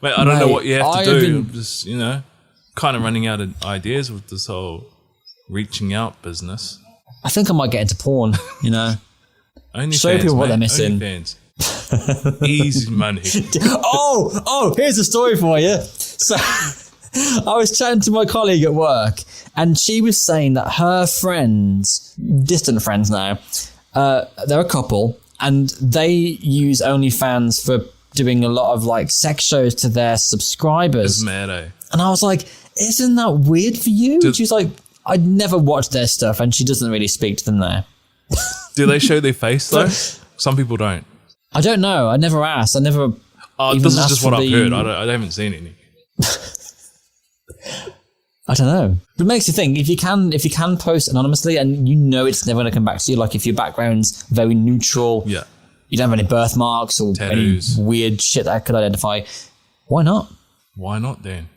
Mate, I don't know what you have to do. I'm just, kind of running out of ideas with this whole reaching out business. I think I might get into porn, Only show fans, people what mate. they're missing. OnlyFans. Easy money. Here's a story for you. So I was chatting to my colleague at work, and she was saying that her friends, distant friends now, they're a couple, and they use OnlyFans for doing a lot of like sex shows to their subscribers. It's mad, eh? And I was like, isn't that weird for you? She's like, I'd never watched their stuff, and she doesn't really speak to them there. Do they show their face though? Some people don't. I don't know. I never asked. I never. This is just what I've heard. I haven't seen any. I don't know. But it makes you think, if you can post anonymously and it's never going to come back to you, like if your background's very neutral, you don't have any birthmarks or tattoos, any weird shit that could identify, why not? Why not, Dan?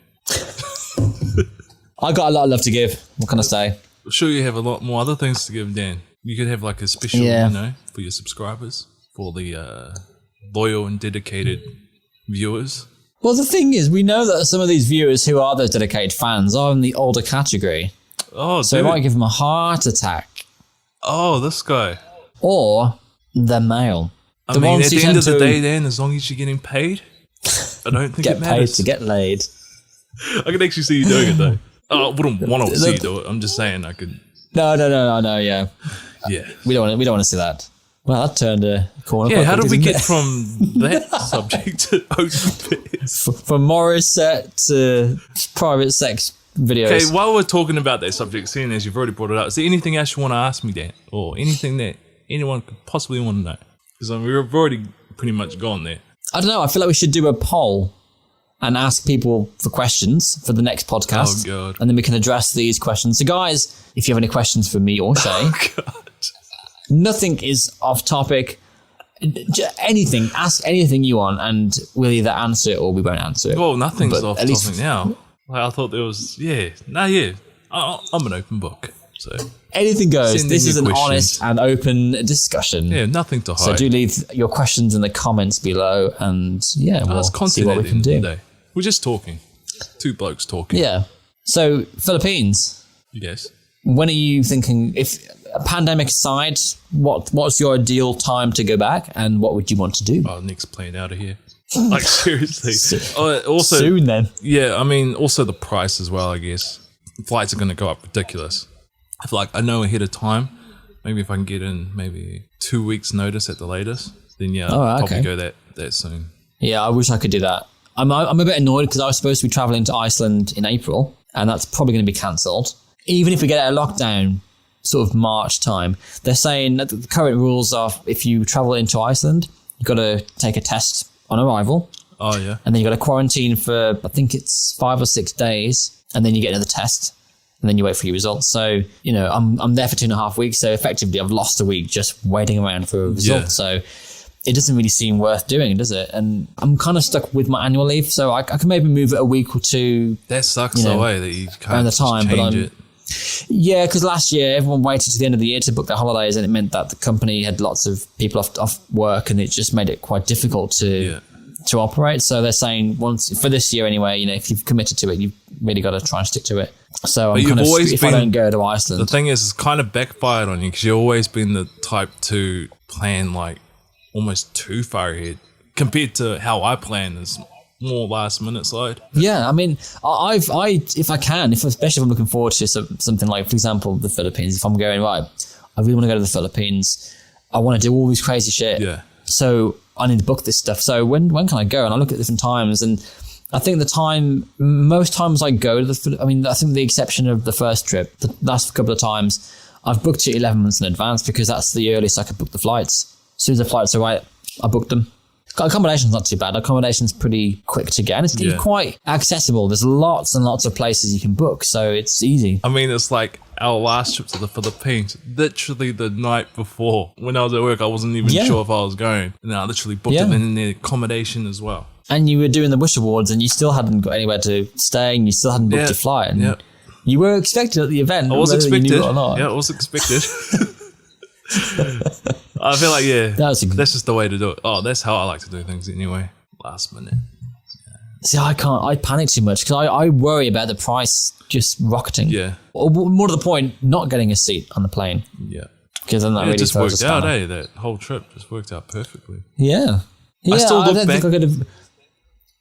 I got a lot of love to give. What can I say? I'm sure you have a lot more other things to give, Dan. You could have like a special, for your subscribers, for the loyal and dedicated viewers. Well, the thing is, we know that some of these viewers who are those dedicated fans are in the older category. Oh, so it might give them a heart attack. Oh, this guy. Or they're male. At the end of the day, then, as long as you're getting paid, I don't think it matters. Get paid to get laid. I can actually see you doing it, though. I wouldn't want to see you do it. I'm just saying I could. No, yeah. Yeah. We don't want to see that. Well, that turned a corner. Yeah, how did we get from that subject to OnlyFans? From Morissette to private sex videos. Okay, while we're talking about that subject, seeing as you've already brought it up, is there anything else you want to ask me, Dan? Or anything that anyone could possibly want to know? Because we've already pretty much gone there. I don't know. I feel like we should do a poll and ask people for questions for the next podcast. Oh, God. And then we can address these questions. So, guys, if you have any questions for me or Shay... Oh, God. Nothing is off topic. Anything. Ask anything you want, and we'll either answer it or we won't answer it. Well, nothing's off topic now. I thought there was, I'm an open book. So anything goes. This is an honest and open discussion. Yeah, nothing to hide. So do leave your questions in the comments below, and we'll see what we can do. We're just talking. Two blokes talking. Yeah. So Philippines. Yes. When are you thinking, if a pandemic aside, what's your ideal time to go back, and what would you want to do? Oh, Nick's plane out of here. Like, seriously. Also, soon then. Yeah, I mean, also the price as well, I guess. Flights are going to go up ridiculous. I feel like I know ahead of time, maybe if I can get in maybe 2 weeks notice at the latest, then I'll probably go that soon. Yeah, I wish I could do that. I'm a bit annoyed because I was supposed to be traveling to Iceland in April, and that's probably going to be cancelled. Even if we get out of lockdown, sort of March time, they're saying that the current rules are if you travel into Iceland, you've got to take a test on arrival. Oh, yeah. And then you've got to quarantine for, I think it's 5 or 6 days, and then you get another test, and then you wait for your results. So, I'm there for 2.5 weeks, so effectively I've lost a week just waiting around for a result. Yeah. So it doesn't really seem worth doing, does it? And I'm kind of stuck with my annual leave, so I can maybe move it a week or two. That sucks the way that you can't change it. Yeah, because last year everyone waited to the end of the year to book their holidays, and it meant that the company had lots of people off work, and it just made it quite difficult to operate. So they're saying for this year anyway, if you've committed to it, you've really got to try and stick to it. So if I don't go to Iceland, the thing is, it's kind of backfired on you because you've always been the type to plan like almost too far ahead compared to how I plan is more last minute side. Yeah, I mean, if I can, especially if I'm looking forward to something like, for example, the Philippines, if I'm going, right, I really want to go to the Philippines, I want to do all this crazy shit. Yeah. So I need to book this stuff. So when can I go? And I look at different times, and I think most times I go to I think the exception of the first trip, the last couple of times, I've booked it 11 months in advance because that's the earliest I could book the flights. As soon as the flights are right, I booked them. Accommodation's not too bad. Accommodation's pretty quick to get, and it's quite accessible. There's lots and lots of places you can book, so it's easy. I mean, it's like our last trip to the Philippines, literally the night before. When I was at work, I wasn't even sure if I was going, and I literally booked them in the accommodation as well. And you were doing the Wish Awards, and you still hadn't got anywhere to stay, and you still hadn't booked your flight. And you were expected at the event. I was expected. You knew it or not. Yeah, I was expected. I feel like, that's just the way to do it. Oh, that's how I like to do things anyway. Last minute. See, I can't. I panic too much because I worry about the price just rocketing. Yeah. Or more to the point, not getting a seat on the plane. Yeah. Because then that really it just worked out, eh? That whole trip just worked out perfectly. Yeah. I still look don't back. think I could have.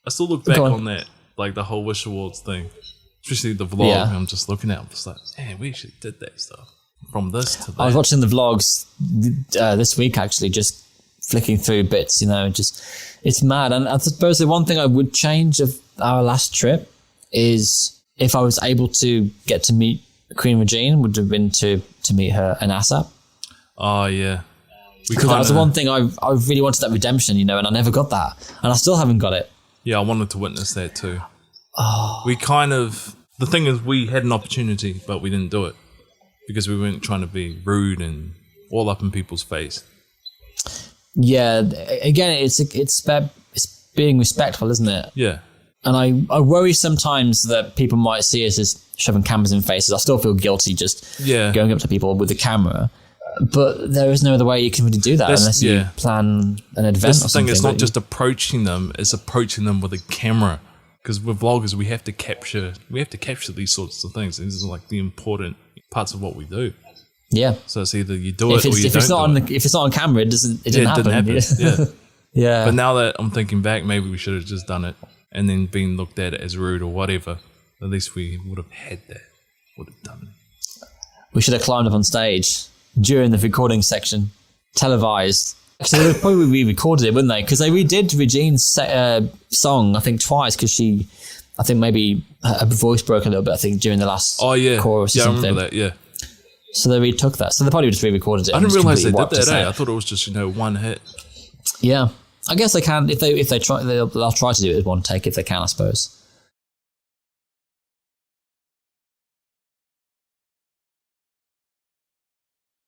I still look back on that, like the whole Wish Awards thing, especially the vlog. Yeah. I'm just looking at it, I'm just like, man, we actually did that stuff. From this to that. I was watching the vlogs this week, actually, just flicking through bits, just, it's mad. And I suppose the one thing I would change of our last trip is if I was able to get to meet Queen Regine, would have been to meet her in ASAP. Oh, yeah. Because that was the one thing I really wanted, that redemption, and I never got that. And I still haven't got it. Yeah, I wanted to witness that too. Oh. The thing is, we had an opportunity, but we didn't do it because we weren't trying to be rude and all up in people's face. Yeah, again, it's being respectful, isn't it? Yeah. And I worry sometimes that people might see us as shoving cameras in faces. I still feel guilty just going up to people with the camera. But there is no other way you can really do that unless you plan an event. That's the thing. It's not just approaching them; it's approaching them with a camera. Because with vloggers, we have to capture these sorts of things. These are like the important parts of what we do. Yeah. So it's either you do it or you don't. If it's not on camera, it didn't happen. Yeah. Yeah. But now that I'm thinking back, maybe we should have just done it and then been looked at as rude or whatever. At least we would have had that. Would have done it. We should have climbed up on stage during the recording section, televised. Actually, they would probably re-recorded it, wouldn't they? Because they redid Regine's song, I think, twice, because I think maybe her voice broke a little bit, I think, during the last chorus or something. I remember that, yeah. So they retook that. So they probably just re-recorded it. I didn't realise they did that, I thought it was just, one hit. Yeah. I guess they can, if they try, they'll try to do it as one take if they can, I suppose.